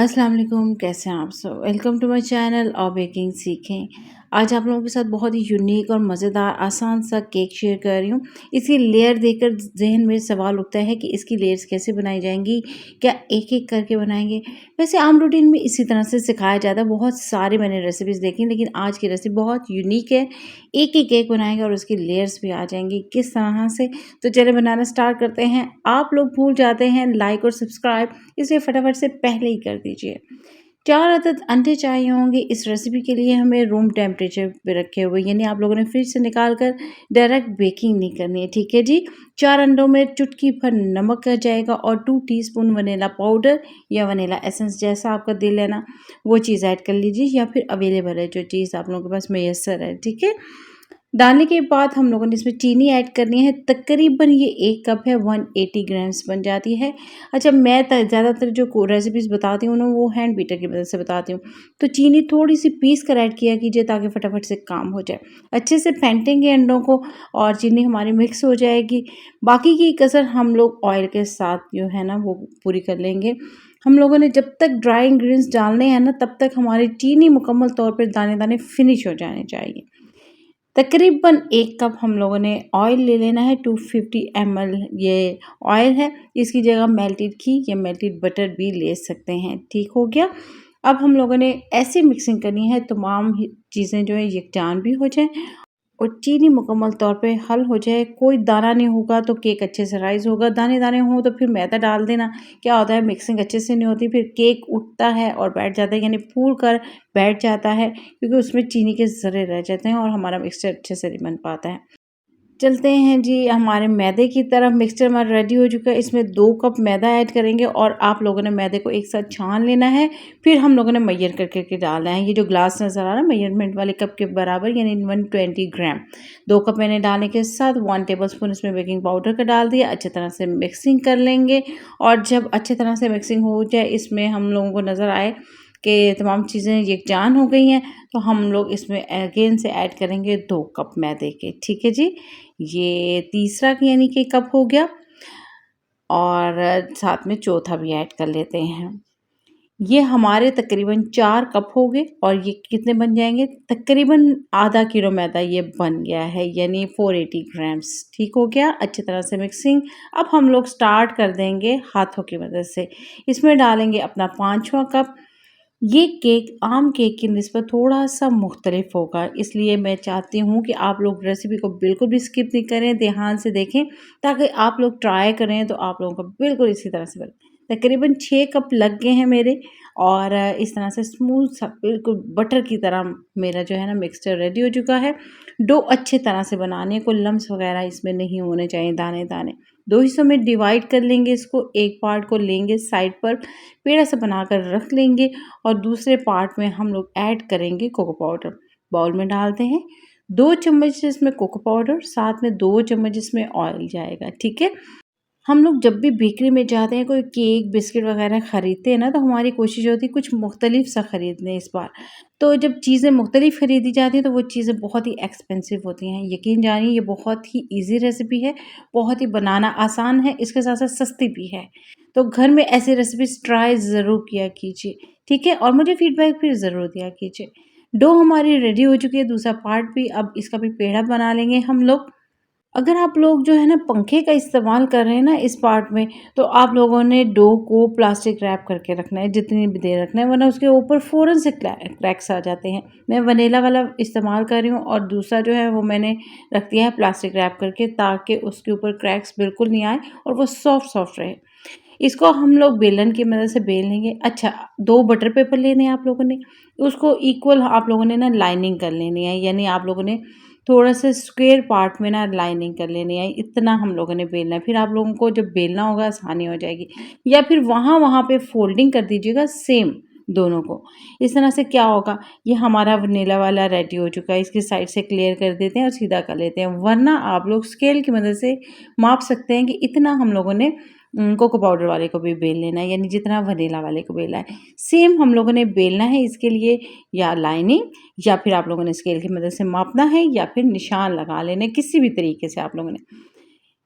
अस्सलाम वालेकुम, कैसे हैं आप सब? वेलकम टू माय चैनल और बेकिंग सीखें। आज आप लोगों के साथ बहुत ही यूनिक और मज़ेदार आसान सा केक शेयर कर रही हूँ। इसकी लेयर देखकर ज़हन में सवाल उठता है कि इसकी लेयर्स कैसे बनाई जाएँगी? क्या एक-एक करके बनाएँगे? वैसे आम रूटीन में इसी तरह से सिखाया जाता है। बहुत सारी मैंने रेसिपीज़ देखी लेकिन आज की रेसिपी बहुत यूनिक है। एक ही केक बनाएँगे और उसकी लेयर्स भी आ जाएँगी। किस तरह से? तो चलिए बनाना स्टार्ट करते हैं। आप लोग भूल जाते हैं लाइक और सब्सक्राइब, इसलिए फटाफट से पहले ही कर दीजिए। 4 अदद अंडे चाहिए होंगे। इस रेसिपी के लिए हमें रूम टेम्परेचर पे रखे हुए, यानी आप लोगों ने फ्रिज से निकाल कर डायरेक्ट बेकिंग नहीं करनी है, ठीक है जी। 4 अंडों में चुटकी भर नमक आ जाएगा और 2 टीस्पून वनीला पाउडर या वनीला एसेंस, जैसा आपका दिल है ना वो चीज़ ऐड कर लीजिए, या फिर अवेलेबल है जो चीज़ आप लोगों के पास मैसर है, ठीक है। डालने के बाद हम लोगों ने इसमें चीनी ऐड करनी है। तकरीबन ये 1 कप है, 180 ग्राम्स बन जाती है। अच्छा, मैं ज़्यादातर जो रेसिपीज़ बताती हूँ ना वो हैंड बीटर की मदद से बताती हूँ। तो चीनी थोड़ी-सी पीस कर ऐड किया कीजिए ताकि फटाफट से काम हो जाए। अच्छे से फेंटेंगे अंडों को और चीनी हमारी मिक्स हो जाएगी। बाकी की कसर हम लोग ऑयल के साथ जो है ना वो पूरी कर लेंगे। हम लोगों ने जब तक ड्राई इंग्रीडिएंट्स डालने हैं ना तब तक हमारी चीनी मुकम्मल तौर पर दाने-दाने फिनिश हो जाने चाहिए। तकरीबन 1 कप हम लोगों ने ऑयल ले लेना है। 250 ml ये ऑयल है। इसकी जगह मेल्टेड घी या मेल्टेड बटर भी ले सकते हैं। ठीक हो गया। अब हम लोगों ने ऐसी मिक्सिंग करनी है तमाम चीज़ें जो है यकजान भी हो जाएं और चीनी मुकम्मल तौर पे हल हो जाए। कोई दाना नहीं होगा तो केक अच्छे से राइज़ होगा। दाने-दाने हों तो फिर मैदा डाल देना। क्या होता है, मिक्सिंग अच्छे से नहीं होती, फिर केक उठता है और बैठ जाता है, यानी फूल कर बैठ जाता है, क्योंकि उसमें चीनी के ज़र्रे रह जाते हैं और हमारा मिक्सचर अच्छे से नहीं बन पाता है। चलते हैं जी हमारे मैदे की तरफ। मिक्सचर हमारा रेडी हो चुका है। इसमें 2 कप मैदा ऐड करेंगे और आप लोगों ने मैदे को एक साथ छान लेना है। फिर हम लोगों ने मेजर करके डालना है। ये जो ग्लास नज़र आ रहा है मेजरमेंट वाले कप के बराबर, यानी 120 ग्राम। 2 कप मैंने डालने के साथ 1 टेबलस्पून इसमें बेकिंग पाउडर का डाल दिया। अच्छी तरह से मिक्सिंग कर लेंगे और जब अच्छी तरह से मिक्सिंग हो जाए, इसमें हम लोगों को नज़र आए कि तमाम चीज़ें यकजान हो गई हैं, तो हम लोग इसमें अगेन से ऐड करेंगे 2 कप मैदे के। ठीक है जी। ये तीसरा यानी कि कप हो गया और साथ में चौथा भी ऐड कर लेते हैं। ये हमारे तकरीबन 4 कप हो गए और ये कितने बन जाएंगे, तकरीबन आधा किलो मैदा ये बन गया है, यानी 480 ग्राम्स। ठीक हो गया। अच्छी तरह से मिक्सिंग। अब हम लोग स्टार्ट कर देंगे हाथों की मदद से। इसमें डालेंगे अपना 5वां कप। ये केक आम केक की निस्बत थोड़ा-सा मुख्तलिफ होगा, इसलिए मैं चाहती हूँ कि आप लोग रेसिपी को बिल्कुल भी स्किप नहीं करें, ध्यान से देखें, ताकि आप लोग ट्राई करें तो आप लोगों को बिल्कुल इसी तरह से बने। तकरीबन 6 कप लग गए हैं मेरे और इस तरह से स्मूथ सा बिल्कुल बटर की तरह मेरा जो है ना मिक्सचर रेडी हो चुका है। डो अच्छे तरह से बनाने को, लम्स वगैरह इसमें नहीं होने चाहिए, दाने-दाने। 2 हिस्सों में डिवाइड कर लेंगे इसको। एक पार्ट को लेंगे साइड पर, पेड़ा सा बनाकर रख लेंगे और दूसरे पार्ट में हम लोग ऐड करेंगे कोको पाउडर। बाउल में डालते हैं। 2 चम्मच इसमें कोको पाउडर, साथ में 2 चम्मच इसमें ऑयल जाएगा, ठीक है। हम लोग जब भी बेकरी में जाते हैं, कोई केक बिस्किट वगैरह ख़रीदते हैं ना, तो हमारी कोशिश होती है कुछ मुख्तलिफ सा ख़रीदने इस बार। तो जब चीज़ें मुख्तलिफ ख़रीदी जाती हैं तो वो चीज़ें बहुत ही एक्सपेंसिव होती हैं। यकीन जानिए ये बहुत ही ईज़ी रेसिपी है, बहुत ही बनाना आसान है, इसके साथ-साथ सस्ती भी है। तो घर में ऐसी रेसिपीज़ ट्राई ज़रूर किया कीजिए, ठीक है? और मुझे फ़ीडबैक फिर ज़रूर दिया कीजिए। डो हमारी रेडी हो चुकी है, दूसरा पार्ट भी। अब इसका भी पेड़ा बना लेंगे हम लोग। अगर आप लोग जो है ना पंखे का इस्तेमाल कर रहे हैं ना इस पार्ट में, तो आप लोगों ने डो को प्लास्टिक रैप करके रखना है, जितनी भी देर रखना है, वरना उसके ऊपर फ़ौरन से क्रैक्स आ जाते हैं। मैं वनीला वाला इस्तेमाल कर रही हूँ और दूसरा जो है वो मैंने रख दिया है प्लास्टिक रैप करके, ताकि उसके ऊपर क्रैक्स बिल्कुल नहीं आए और वो सॉफ्ट रहे। इसको हम लोग बेलन की मदद से बेल लेंगे। अच्छा, 2 बटर पेपर लेने हैं आप लोगों ने, उसको इक्वल आप लोगों ने ना लाइनिंग कर लेनी है, यानी आप लोगों ने थोड़ा-सा स्क्वायर पार्ट में ना लाइनिंग कर लेनी है, इतना हम लोगों ने बेलना है। फिर आप लोगों को जब बेलना होगा आसानी हो जाएगी, या फिर वहाँ-वहाँ पे फोल्डिंग कर दीजिएगा सेम दोनों को। इस तरह से क्या होगा, ये हमारा वनीला वाला रेडी हो चुका है। इसकी साइड से क्लियर कर देते हैं और सीधा कर लेते हैं, वरना आप लोग स्केल की मदद से माप सकते हैं कि इतना हम लोगों ने कोको पाउडर वाले को भी बेल लेना है, यानी जितना वनीला वाले को बेला है, सेम हम लोगों ने बेलना है। इसके लिए या लाइनिंग, या फिर आप लोगों ने स्केल की मदद से मापना है, या फिर निशान लगा लेने, किसी भी तरीके से आप लोगों ने।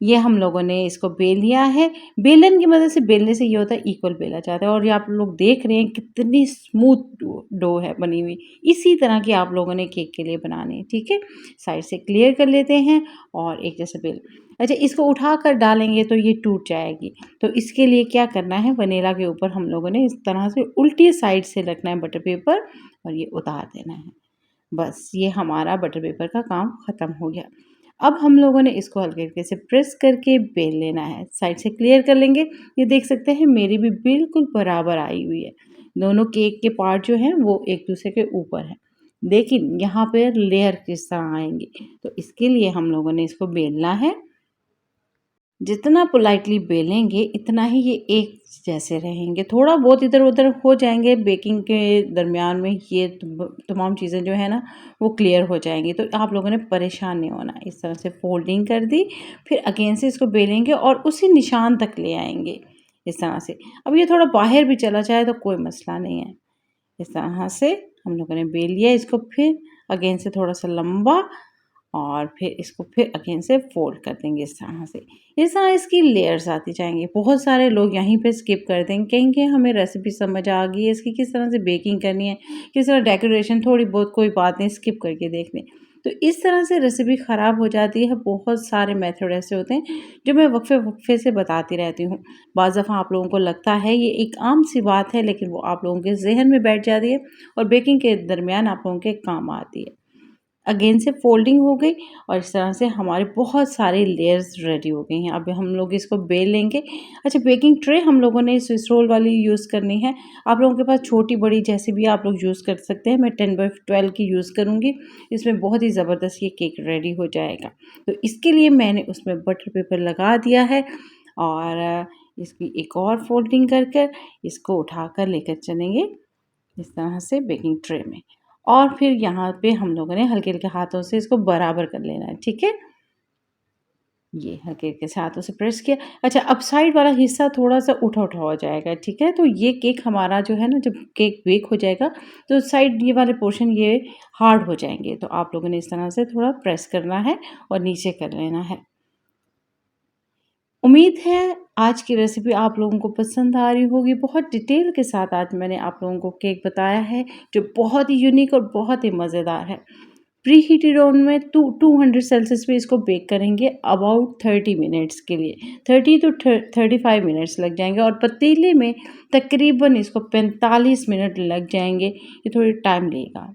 ये हम लोगों ने इसको बेल लिया है। बेलन की मदद से बेलने से ये होता है इक्वल बेला जाता है और ये आप लोग देख रहे हैं कितनी स्मूथ डो है बनी हुई। इसी तरह की आप लोगों ने केक के लिए बनानी है, ठीक है? साइड से क्लियर कर लेते हैं और एक जैसे बेल अच्छा इसको उठाकर डालेंगे तो ये टूट जाएगी। तो इसके लिए क्या करना है वनीला के ऊपर हम लोगों ने इस तरह से उल्टी साइड से रखना है बटर पेपर और ये उतार देना है। बस ये हमारा बटर पेपर का काम ख़त्म हो गया। अब हम लोगों ने इसको हल्के-हल्के से प्रेस करके बेल लेना है। साइड से क्लियर कर लेंगे। ये देख सकते हैं मेरी भी बिल्कुल बराबर आई हुई है। दोनों केक के पार्ट जो हैं वो एक-दूसरे के ऊपर हैं। लेकिन यहाँ पे लेयर किस तरह आएँगी, तो इसके लिए हम लोगों ने इसको बेलना है। जितना पोलाइटली बेलेंगे इतना ही ये एक जैसे रहेंगे। थोड़ा बहुत इधर-उधर हो जाएँगे बेकिंग के दरमियान में ये तमाम चीज़ें जो है ना वो क्लियर हो जाएँगी। तो आप लोगों ने परेशान नहीं होना। इस तरह से फोल्डिंग कर दी, फिर अगेन से इसको बेलेंगे और उसी निशान तक ले आएँगे, इस तरह से। अब ये थोड़ा बाहर भी चला जाए तो कोई मसला नहीं है। इस तरह से हम लोगों ने बेल लिया इसको फिर अगेन से थोड़ा-सा लंबा और फिर इसको फिर अगेन से फ़ोल्ड कर देंगे इस तरह से। इस तरह इसकी लेयर्स आती जाएँगी। बहुत सारे लोग यहीं पे स्किप कर देंगे, कहेंगे हमें रेसिपी समझ आ गई है, इसकी किस तरह से बेकिंग करनी है, किस तरह डेकोरेशन थोड़ी बहुत कोई बात नहीं स्किप करके देख लें। तो इस तरह से रेसिपी ख़राब हो जाती है। बहुत सारे मेथड ऐसे होते हैं जो मैं वक्फ़े-वक्फ़े से बताती रहती हूँ। बाज़ दफ़ा आप लोगों को लगता है ये एक आम-सी बात है लेकिन वो आप लोगों के ज़हन में बैठ जाती है और बेकिंग के दरमियान आप लोगों के काम आती है। अगेन से फोल्डिंग हो गई और इस तरह से हमारे बहुत सारे लेयर्स रेडी हो गई हैं। अब हम लोग इसको बेल लेंगे। अच्छा बेकिंग ट्रे हम लोगों ने स्विस रोल वाली यूज़ करनी है। आप लोगों के पास छोटी-बड़ी जैसी भी आप लोग यूज़ कर सकते हैं। मैं 10x12 की यूज़ करूँगी। इसमें बहुत ही ज़बरदस्त ये केक रेडी हो जाएगा। तो इसके लिए मैंने उसमें बटर पेपर लगा दिया है और इसकी एक और फोल्डिंग कर इसको उठाकर लेकर चलेंगे इस तरह से बेकिंग ट्रे में। और फिर यहाँ पे हम लोगों ने हल्के-हल्के हाथों से इसको बराबर कर लेना है, ठीक है? ये हल्के-हल्के से हाथों से प्रेस किया। अच्छा अब साइड वाला हिस्सा थोड़ा-सा उठा-उठा हो जाएगा, ठीक है? तो ये केक हमारा जो है ना जब केक बेक हो जाएगा तो साइड ये वाले पोर्शन ये हार्ड हो जाएँगे। तो आप लोगों ने इस तरह से थोड़ा प्रेस करना है और नीचे कर लेना है। उम्मीद है आज की रेसिपी आप लोगों को पसंद आ रही होगी। बहुत डिटेल के साथ आज मैंने आप लोगों को केक बताया है जो बहुत ही यूनिक और बहुत ही मज़ेदार है। प्री हीटेड ओवन में 200 सेल्सियस पे इसको बेक करेंगे अबाउट 30 मिनट्स के लिए। 30 टू 35 मिनट्स लग जाएँगे और पतीले में तकरीबन इसको 45 मिनट लग जाएँगे। ये थोड़ी टाइम लेगा।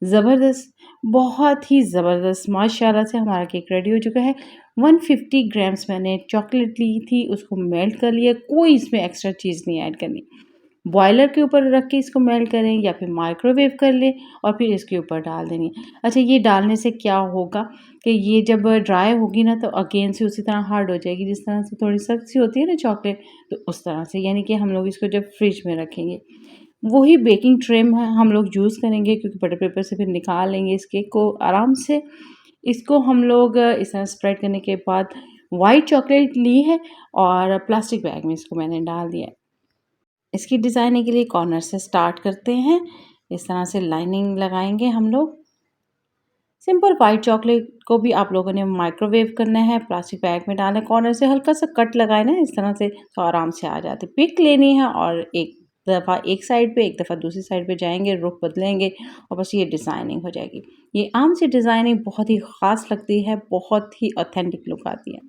ज़बरदस्त, बहुत ही ज़बरदस्त माशाल्लाह से हमारा केक रेडी हो चुका है। 150 ग्राम्स मैंने चॉकलेट ली थी, उसको मेल्ट कर लिया, कोई इसमें एक्स्ट्रा चीज़ नहीं ऐड करनी। बॉयलर के ऊपर रख के इसको मेल्ट करें या फिर माइक्रोवेव कर लें और फिर इसके ऊपर डाल देंगे। अच्छा ये डालने से क्या होगा कि ये जब ड्राई होगी ना तो अगेन से उसी तरह हार्ड हो जाएगी, जिस तरह से थोड़ी सख्त सी होती है ना चॉकलेट, तो उस तरह से यानी कि हम लोग इसको जब फ्रिज में रखेंगे वही बेकिंग ट्रे में हम लोग यूज़ करेंगे क्योंकि बटर पेपर से फिर निकाल लेंगे इस केक को आराम से। इसको हम लोग इस तरह स्प्रेड करने के बाद व्हाइट चॉकलेट ली है और प्लास्टिक बैग में इसको मैंने डाल दिया है। इसकी डिज़ाइनिंग के लिए कॉर्नर से स्टार्ट करते हैं। इस तरह से लाइनिंग लगाएँगे हम लोग। सिंपल व्हाइट चॉकलेट को भी आप लोगों ने माइक्रोवेव करना है, प्लास्टिक बैग में डालना है, कॉर्नर से हल्का-सा कट लगाए ना इस तरह से तो आराम से आ जाते। पिक लेनी है और एक दफ़ा एक साइड पे, एक दफ़ा दूसरी साइड पे जाएँगे, रुख बदलेंगे और बस ये डिज़ाइनिंग हो जाएगी। ये आम सी डिज़ाइनिंग बहुत ही ख़ास लगती है, बहुत ही ऑथेंटिक लुक आती है।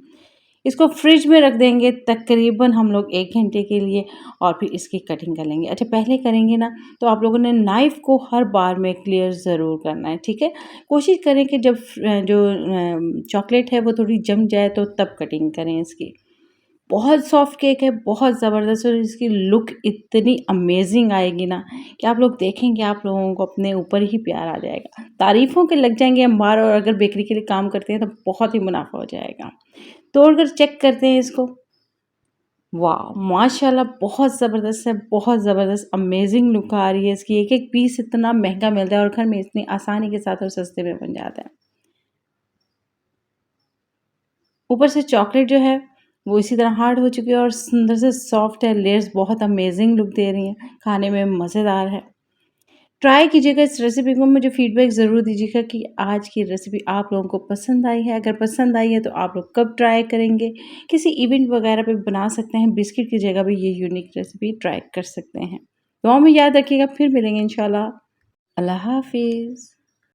इसको फ्रिज में रख देंगे तकरीबन हम लोग 1 घंटे के लिए और फिर इसकी कटिंग कर लेंगे। अच्छा पहले करेंगे ना तो आप लोगों ने नाइफ़ को हर बार में क्लियर ज़रूर करना है, ठीक है? कोशिश करें कि जब जो चॉकलेट है वो थोड़ी जम जाए तो तब कटिंग करें इसकी। बहुत सॉफ्ट केक है, बहुत ज़बरदस्त और इसकी लुक इतनी अमेज़िंग आएगी ना कि आप लोग देखेंगे आप लोगों को अपने ऊपर ही प्यार आ जाएगा। तारीफ़ों के लग जाएँगे अंबार और अगर बेकरी के लिए काम करते हैं तो बहुत ही मुनाफ़ा हो जाएगा। तोड़कर चेक करते हैं इसको। वाह! माशाल्लाह बहुत ज़बरदस्त है, बहुत ज़बरदस्त अमेज़िंग लुक आ रही है इसकी। एक-एक पीस इतना महँगा मिलता है और घर में इतनी आसानी के साथ और सस्ते में बन जाता है। ऊपर से चॉकलेट जो है वो इसी तरह हार्ड हो चुकी है और सुंदर से सॉफ्ट है, लेयर्स बहुत अमेज़िंग लुक दे रही हैं, खाने में मज़ेदार है। ट्राई कीजिएगा इस रेसिपी को, मुझे फीडबैक ज़रूर दीजिएगा कि आज की रेसिपी आप लोगों को पसंद आई है। अगर पसंद आई है तो आप लोग कब ट्राई करेंगे? किसी इवेंट वगैरह पे बना सकते हैं, बिस्किट की जगह भी ये यूनिक रेसिपी ट्राई कर सकते हैं। दुआ में याद रखिएगा, फिर मिलेंगे इंशाल्लाह। अल्लाह हाफ़िज़।